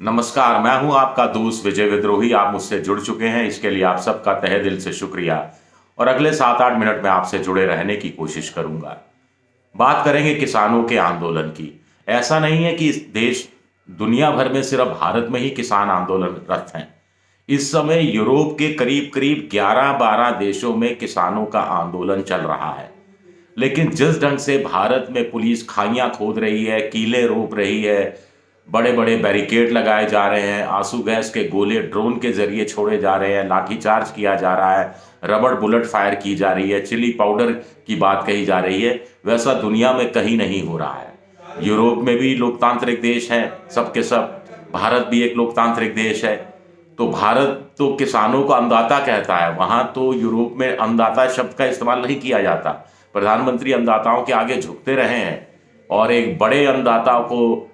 नमस्कार, मैं हूं आपका दोस्त विजय विद्रोही। आप मुझसे जुड़ चुके हैं, इसके लिए आप सबका तहे दिल से शुक्रिया। और अगले 7-8 मिनट में आपसे जुड़े रहने की कोशिश करूंगा। बात करेंगे किसानों के आंदोलन की। ऐसा नहीं है कि इस देश दुनिया भर में सिर्फ भारत में ही किसान आंदोलनरत हैं। इस समय यूरोप के करीब करीब 11-12 देशों में किसानों का आंदोलन चल रहा है। लेकिन जिस ढंग से भारत में पुलिस खाइयां खोद रही है, कीले रोप रही है, बड़े बड़े बैरिकेड लगाए जा रहे हैं, आंसू गैस के गोले ड्रोन के जरिए छोड़े जा रहे हैं, लाठीचार्ज किया जा रहा है, रबड़ बुलेट फायर की जा रही है, चिली पाउडर की बात कही जा रही है, वैसा दुनिया में कहीं नहीं हो रहा है। यूरोप में भी लोकतांत्रिक देश हैं, सबके सब। भारत भी एक लोकतांत्रिक देश है। तो भारत तो किसानों को अन्नदाता कहता है, वहां तो यूरोप में अन्नदाता शब्द का इस्तेमाल नहीं किया जाता। प्रधानमंत्री अन्नदाताओं के आगे झुकते रहे हैं और एक बड़े अन्नदाता को,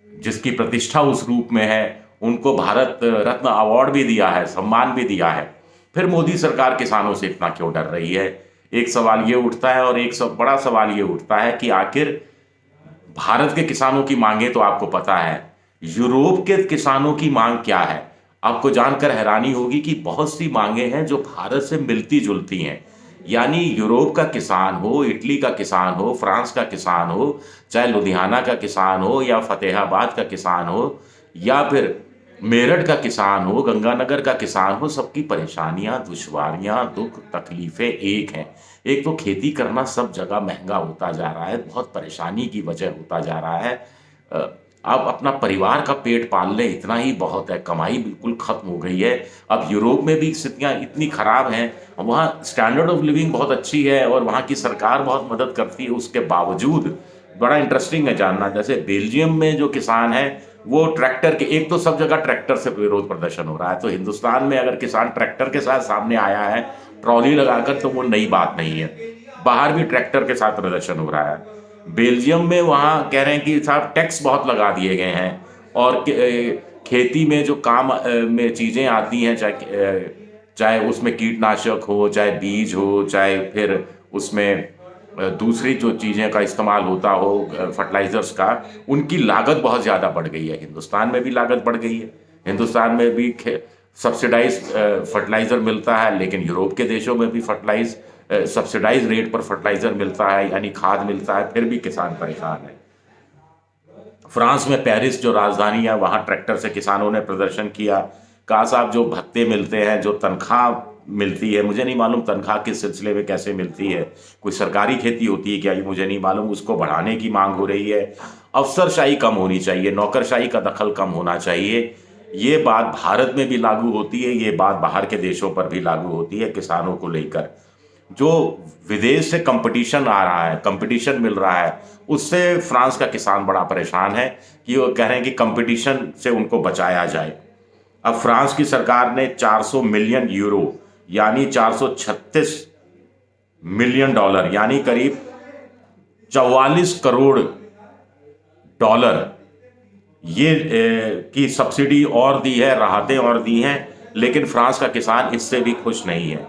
जिसकी प्रतिष्ठा उस रूप में है, उनको भारत रत्न अवार्ड भी दिया है, सम्मान भी दिया है। फिर मोदी सरकार किसानों से इतना क्यों डर रही है? एक सवाल ये उठता है, और एक सब बड़ा सवाल ये उठता है कि आखिर भारत के किसानों की मांगे तो आपको पता है, यूरोप के किसानों की मांग क्या है? आपको जानकर हैरानी होगी कि बहुत सी मांगे हैं जो भारत से मिलती जुलती हैं। यानी यूरोप का किसान हो, इटली का किसान हो, फ्रांस का किसान हो, चाहे लुधियाना का किसान हो या फतेहाबाद का किसान हो, या फिर मेरठ का किसान हो, गंगानगर का किसान हो, सबकी परेशानियां, दुश्वारियां, दुख, तकलीफें एक हैं। एक तो खेती करना सब जगह महंगा होता जा रहा है, बहुत परेशानी की वजह होता जा रहा है। अ, अब अपना परिवार का पेट पाल ले, इतना ही बहुत है, कमाई बिल्कुल खत्म हो गई है। अब यूरोप में भी स्थितियां इतनी खराब हैं, वहाँ स्टैंडर्ड ऑफ लिविंग बहुत अच्छी है और वहाँ की सरकार बहुत मदद करती है, उसके बावजूद बड़ा इंटरेस्टिंग है जानना। जैसे बेल्जियम में जो किसान है, वो ट्रैक्टर के, एक तो सब जगह ट्रैक्टर से विरोध प्रदर्शन हो रहा है, तो हिंदुस्तान में अगर किसान ट्रैक्टर के साथ सामने आया है ट्रॉली लगाकर, तो वो नई बात नहीं है। बाहर भी ट्रैक्टर के साथ प्रदर्शन हो रहा है। बेल्जियम में वहाँ कह रहे हैं कि साहब टैक्स बहुत लगा दिए गए हैं, और खेती में जो काम में चीज़ें आती हैं, चाहे उसमें कीटनाशक हो, चाहे बीज हो, चाहे फिर उसमें दूसरी जो चीज़ें का इस्तेमाल होता हो, फर्टिलाइजर्स का, उनकी लागत बहुत ज़्यादा बढ़ गई है। हिंदुस्तान में भी लागत बढ़ गई है। हिंदुस्तान में भी सब्सिडाइज फर्टिलाइजर मिलता है, लेकिन यूरोप के देशों में भी सब्सिडाइज रेट पर फर्टिलाइजर मिलता है, यानी खाद मिलता है, फिर भी किसान परेशान है। फ्रांस में पेरिस जो राजधानी है, वहाँ ट्रैक्टर से किसानों ने प्रदर्शन किया। कहा साहब जो भत्ते मिलते हैं, जो तनख्वाह मिलती है, मुझे नहीं मालूम तनख्वाह किस सिलसिले में कैसे मिलती है, कोई सरकारी खेती होती है क्या, ये मुझे नहीं मालूम, उसको बढ़ाने की मांग हो रही है। अफसरशाही कम होनी चाहिए, नौकरशाही का दखल कम होना चाहिए। ये बात भारत में भी लागू होती है, ये बात बाहर के देशों पर भी लागू होती है किसानों को लेकर। जो विदेश से कंपटीशन आ रहा है, कंपटीशन मिल रहा है, उससे फ्रांस का किसान बड़ा परेशान है कि वो कह रहे हैं कि कंपटीशन से उनको बचाया जाए। अब फ्रांस की सरकार ने 400 मिलियन यूरो, यानी 436 मिलियन डॉलर, यानी करीब 44 करोड़ डॉलर ये की सब्सिडी और दी है, राहतें और दी हैं। लेकिन फ्रांस का किसान इससे भी खुश नहीं है।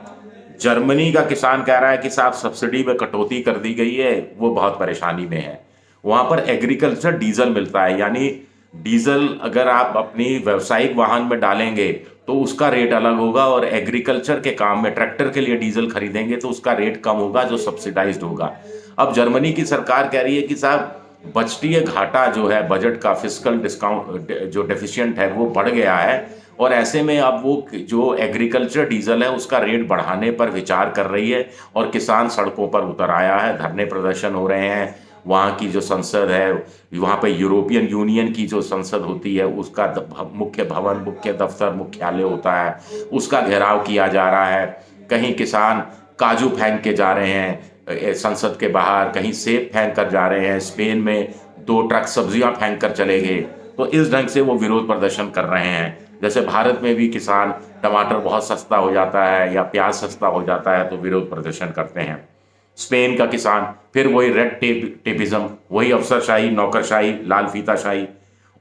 जर्मनी का किसान कह रहा है कि साहब सब्सिडी में कटौती कर दी गई है, वो बहुत परेशानी में है। वहाँ पर एग्रीकल्चर डीजल मिलता है, यानी डीजल अगर आप अपनी व्यावसायिक वाहन में डालेंगे तो उसका रेट अलग होगा, और एग्रीकल्चर के काम में ट्रैक्टर के लिए डीजल खरीदेंगे तो उसका रेट कम होगा, जो सब्सिडाइज्ड होगा। अब जर्मनी की सरकार कह रही है कि साहब बजटीय घाटा जो है, बजट का फिस्कल डिस्काउंट जो डेफिशिएंट है, वो बढ़ गया है, और ऐसे में अब वो जो एग्रीकल्चर डीजल है उसका रेट बढ़ाने पर विचार कर रही है। और किसान सड़कों पर उतर आया है, धरने प्रदर्शन हो रहे हैं। वहाँ की जो संसद है, वहाँ पे यूरोपियन यूनियन की जो संसद होती है, उसका मुख्य भवन, मुख्य दफ्तर, मुख्यालय होता है, उसका घेराव किया जा रहा है। कहीं किसान काजू फेंक के जा रहे हैं संसद के बाहर, कहीं सेब फेंक कर जा रहे हैं। स्पेन में 2 ट्रक सब्जियां फेंक कर चले गए। तो इस ढंग से वो विरोध प्रदर्शन कर रहे हैं। जैसे भारत में भी किसान, टमाटर बहुत सस्ता हो जाता है या प्याज सस्ता हो जाता है तो विरोध प्रदर्शन करते हैं। स्पेन का किसान फिर वही रेड टेपिज्म, वही अफसरशाही, नौकरशाही, लाल फीताशाही,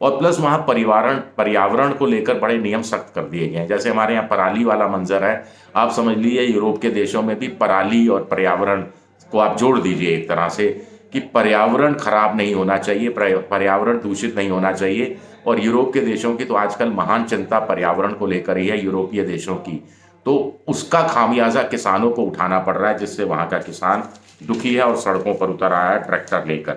और प्लस वहाँ पर्यावरण को लेकर बड़े नियम सख्त कर दिए गए हैं। जैसे हमारे यहाँ पराली वाला मंजर है, आप समझ लीजिए यूरोप के देशों में भी पराली और पर्यावरण को आप जोड़ दीजिए एक तरह से, कि पर्यावरण खराब नहीं होना चाहिए, पर्यावरण दूषित नहीं होना चाहिए। और यूरोप के देशों की तो आजकल महान चिंता पर्यावरण को लेकर ही है, यूरोपीय देशों की। तो उसका खामियाजा किसानों को उठाना पड़ रहा है, जिससे वहां का किसान दुखी है और सड़कों पर उतर आया है ट्रैक्टर लेकर।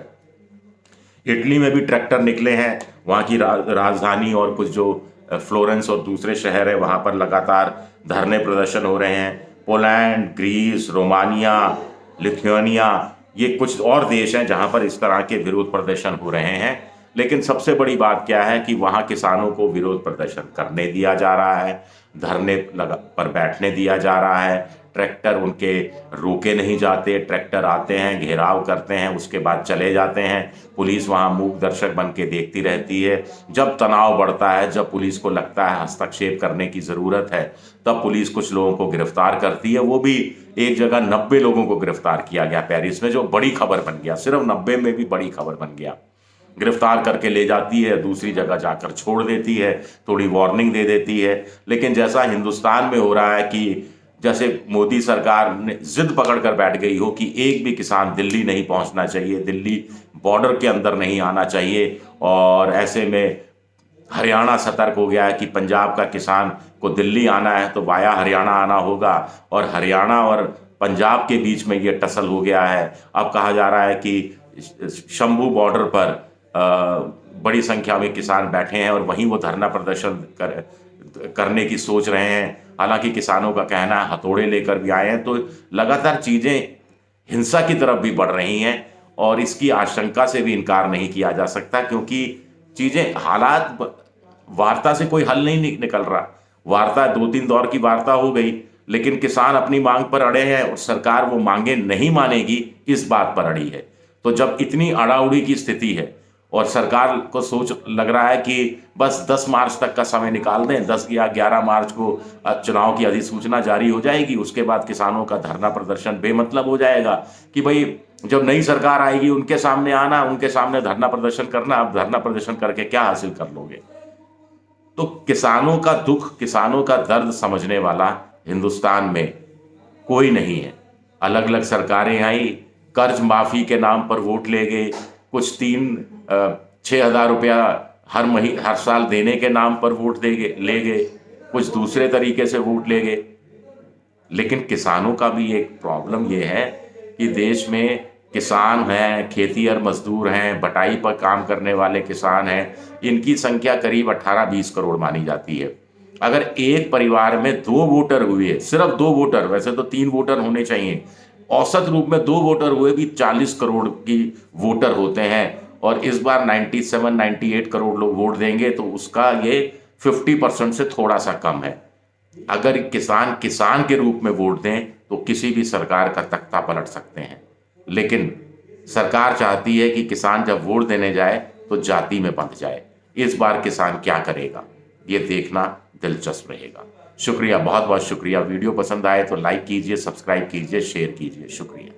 इटली में भी ट्रैक्टर निकले हैं, वहाँ की राजधानी और कुछ जो फ्लोरेंस और दूसरे शहर है वहाँ पर लगातार धरने प्रदर्शन हो रहे हैं। पोलैंड, ग्रीस, रोमानिया, लिथुआनिया, ये कुछ और देश हैं जहाँ पर इस तरह के विरोध प्रदर्शन हो रहे हैं। लेकिन सबसे बड़ी बात क्या है कि वहाँ किसानों को विरोध प्रदर्शन करने दिया जा रहा है, धरने पर बैठने दिया जा रहा है, ट्रैक्टर उनके रोके नहीं जाते, ट्रैक्टर आते हैं, घेराव करते हैं, उसके बाद चले जाते हैं। पुलिस वहाँ मूक दर्शक बन के देखती रहती है। जब तनाव बढ़ता है, जब पुलिस को लगता है हस्तक्षेप करने की ज़रूरत है, तब पुलिस कुछ लोगों को गिरफ्तार करती है। वो भी एक जगह 90 लोगों को गिरफ्तार किया गया पेरिस में, जो बड़ी खबर बन गया, सिर्फ 90 में भी बड़ी खबर बन गया। गिरफ्तार करके ले जाती है, दूसरी जगह जाकर छोड़ देती है, थोड़ी वार्निंग दे देती है। लेकिन जैसा हिंदुस्तान में हो रहा है कि जैसे मोदी सरकार ने जिद पकड़ कर बैठ गई हो कि एक भी किसान दिल्ली नहीं पहुंचना चाहिए, दिल्ली बॉर्डर के अंदर नहीं आना चाहिए, और ऐसे में हरियाणा सतर्क हो गया है कि पंजाब का किसान को दिल्ली आना है तो वाया हरियाणा आना होगा, और हरियाणा और पंजाब के बीच में ये टसल हो गया है। अब कहा जा रहा है कि शंभू बॉर्डर पर बड़ी संख्या में किसान बैठे हैं और वहीं वो धरना प्रदर्शन करने की सोच रहे हैं। हालांकि किसानों का कहना है हथौड़े लेकर भी आए हैं। तो लगातार चीज़ें हिंसा की तरफ भी बढ़ रही हैं, और इसकी आशंका से भी इनकार नहीं किया जा सकता, क्योंकि चीज़ें हालात वार्ता से कोई हल नहीं निकल रहा। वार्ता 2-3 दौर की वार्ता हो गई, लेकिन किसान अपनी मांग पर अड़े हैं और सरकार वो मांगे नहीं मानेगी, इस बात पर अड़ी है। तो जब इतनी अड़ाउड़ी की स्थिति है और सरकार को सोच लग रहा है कि बस 10 मार्च तक का समय निकाल दें, 10 या 11 मार्च को चुनाव की अधिसूचना जारी हो जाएगी, उसके बाद किसानों का धरना प्रदर्शन बेमतलब हो जाएगा कि भाई जब नई सरकार आएगी उनके सामने आना, उनके सामने धरना प्रदर्शन करना, अब धरना प्रदर्शन करके क्या हासिल कर लोगे। तो किसानों का दुख, किसानों का दर्द समझने वाला हिंदुस्तान में कोई नहीं है। अलग अलग सरकारें आई, कर्ज माफी के नाम पर वोट ले गए, कुछ 6,000 रुपया हर साल देने के नाम पर वोट ले गए, कुछ दूसरे तरीके से वोट ले गए। लेकिन किसानों का भी एक प्रॉब्लम ये है कि देश में किसान हैं, खेतीहर मजदूर हैं, बटाई पर काम करने वाले किसान हैं, इनकी संख्या करीब 18-20 करोड़ मानी जाती है। अगर एक परिवार में 2 वोटर हुए, सिर्फ 2 वोटर, वैसे तो 3 वोटर होने चाहिए, औसत रूप में 2 वोटर हुए भी 40 करोड़ की वोटर होते हैं, और इस बार 97-98 करोड़ लोग वोट देंगे, तो उसका ये 50% से थोड़ा सा कम है। अगर किसान किसान के रूप में वोट दें तो किसी भी सरकार का तख्ता पलट सकते हैं। लेकिन सरकार चाहती है कि किसान जब वोट देने जाए तो जाति में बंध जाए। इस बार किसान क्या करेगा, ये देखना दिलचस्प रहेगा। शुक्रिया, बहुत बहुत शुक्रिया। वीडियो पसंद आए तो लाइक कीजिए, सब्सक्राइब कीजिए, शेयर कीजिए। शुक्रिया।